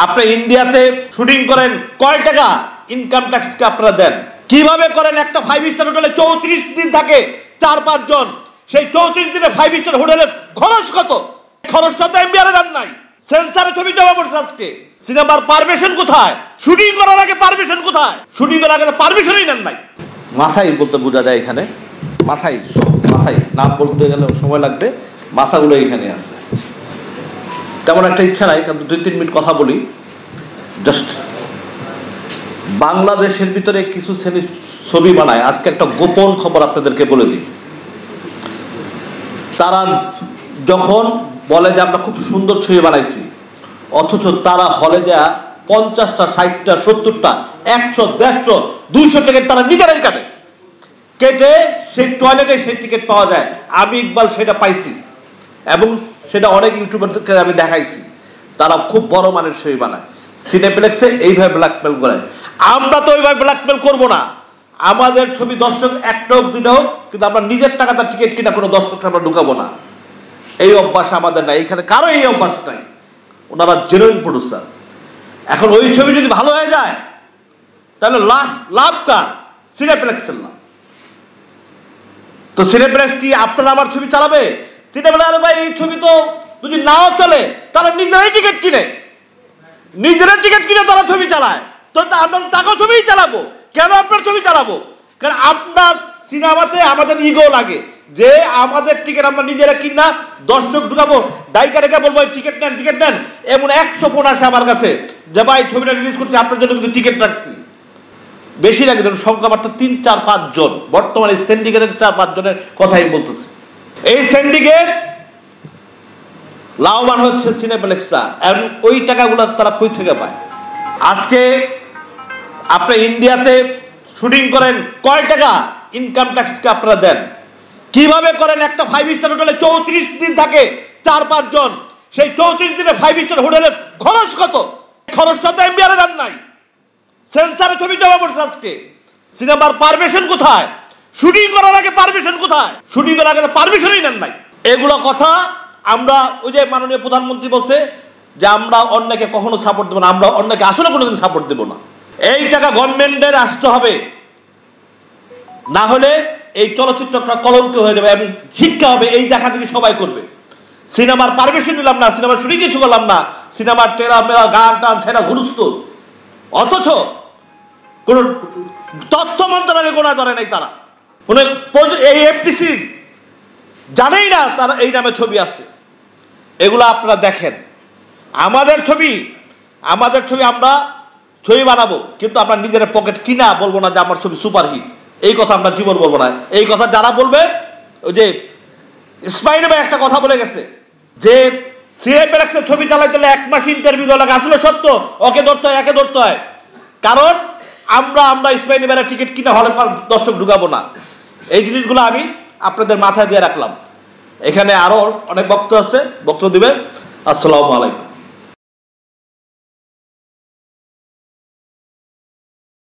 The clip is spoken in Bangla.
আপনি ইন্ডিয়াতে শুটিং করেন, কয় টাকা ইনকাম ট্যাক্স কে আপনারা দেন? কিভাবে করেন? একটা 5 স্টার হোটেলে 34 দিন থাকে 4-5 জন, সেই 34 দিনে 5 স্টার হোটেলের খরচ কত? খরচটা তো এমবিআরে দেন নাই। সেন্সারে ছবি জমা পড়ছে আজকে। সিনেমার পারমিশন কোথায়? শুটিং করার আগে পারমিশন কোথায়? শুটিং করার আগে পারমিশনই নেন নাই। মাথায় বলতে বোঝা যায়, এখানে মাথায় নাম বলতে গেলে সময় লাগবে, মাথাগুলো এখানে আছে। তেমন একটা ইচ্ছা নাই, কিন্তু 2-3 মিনিট কথা বলি। জাস্ট বাংলাদেশের ভিতরে কিছু শ্রেণী ছবি বানায়। আজকে একটা গোপন খবর আপনাদেরকে বলে দিই। তারা যখন বলে যে আমরা খুব সুন্দর ছবি বানাইছি, অথচ তারা হলে যা 50টা 60টা 70টা 100 150 200 টিকিট তারা নিজেরাই কেটে সেই টয়লেটে সেই টিকিট পাওয়া যায়। আমি ইকবাল সেটা পাইছি এবং সেটা অনেক ইউটিউবারদেরকে আমি দেখাইছি। তারা খুব বড় মানের ছবি বানায়, সিনেপ্লেক্সে এইভাবে ব্ল্যাকমেল করে। আমরা তো ওইভাবে ব্ল্যাকমেল করবো না। আমাদের ছবি দর্শক একটা হোক 2টা হোক, কিন্তু আমরা নিজের টাকাতে টিকিট কিনা কোনো দর্শককে আমরা ঢুকাবো না। এই অভ্যাস আমাদের নাই, এখানে কারো এই অভ্যাস নাই। ওনারা জেনুইন প্রডিউসার। এখন ওই ছবি যদি ভালো হয়ে যায় তাহলে লাভ কার? সিনেপ্লেক্সের লাভ। তো সিনেপ্লেক্স কি আপনারা আমার ছবি চালাবে? সিনেপ্লেক্স আরে ভাই এই ছবি তো যদি নাও চলে, তারা নিজেরাই টিকিট কিনে তারা ছবি চালায়। তো আমরা টাকা ছবিই চালাবো কেন? আপনার ছবি চালাবো কারণ আপনার সিনেমাতে আমাদের ইগো লাগে যে আমাদের টিকিট আমরা নিজেরা কিনা দর্শক ঢুকাবো। দায়িকা রেখে বলবো টিকিট নেন। এমন 100 ফোন আসে আমার কাছে যে ভাই ছবিটা রিলিজ করছি, আপনার জন্য কিন্তু টিকিট রাখছি। বেশি লাগে, সংখ্যা মাত্র 3-4-5 জন। বর্তমানে সিন্ডিকেটের 4-5 জনের কথাই বলতেছি। এই সিন্ডিকেট লাভবান হচ্ছে সিনেপ্লেক্সরা, এবং ওই টাকাগুলো তারা কই থেকে পায়? আজকে আপনি ইন্ডিয়াতে শুটিং করেন, কয় টাকা ইনকাম ট্যাক্স কে আপনারা দেন? কিভাবে করেন? একটা 5 স্টার হোটেলে 34 দিন থাকে 4-5 জন, সেই 34 দিনে 5 স্টার হোটেলের খরচ কত? খরচটা তো এমবিআরে দেন নাই। সেন্সারে ছবি জমা পড়ছে আজকে। সিনেমার পারমিশন কোথায়? শুটিং করার আগে পারমিশন কোথায়? শুটিং করার আগে পারমিশনই নেন নাই। এগুলো কথা আমরা, ওই যে মাননীয় প্রধানমন্ত্রী বলছে যে আমরা অন্যকে কখনো সাপোর্ট দেবো না, আমরা অন্যকে আসলে কোনোদিন সাপোর্ট দেবো না। এই টাকা গভর্নমেন্টের আসতে হবে, না হলে এই চলচ্চিত্রটা কলঙ্ক হয়ে যাবে এবং শিক্ষা হবে। এই দেখা থেকে সবাই করবে। সিনেমার পারমিশন নিলাম না, সিনেমার শুটিং কিছু করলাম না, সিনেমার টেরা মেরা গান টান ছেড়া ঘুরুস্ত, অথচ কোন তথ্য মন্ত্রণালয়ে গোনা ধরে নাই। তারা এই এফটিসি জানেই না তারা এই নামে ছবি আছে। এগুলো আপনারা দেখেন। আমাদের ছবি আমরা ছবি বানাবো, কিন্তু আমরা নিজের পকেট কিনা বলবো না যে আমার ছবি সুপারহিট। এই কথা আমরা জীবন বলবো না। এই কথা যারা বলবে, ওই যে ইসমাইল ভাই একটা কথা বলে গেছে যে সিনেপ্লেক্সের ছবি চালাইতে 1 মাস ইন্টারভিউ দেওয়া লাগে। আসলে সত্য, একে ধরতে হয়। কারণ আমরা ইসমাইল ভাইয়ের টিকিট কিনা হলে দর্শক ঢুকাবো না। এই জিনিসগুলো আমি আপনাদের মাথায় দিয়ে রাখলাম। এখানে আরো অনেক বক্তব্য আছে, বক্তব্য দিবেন। আসসালামু আলাইকুম।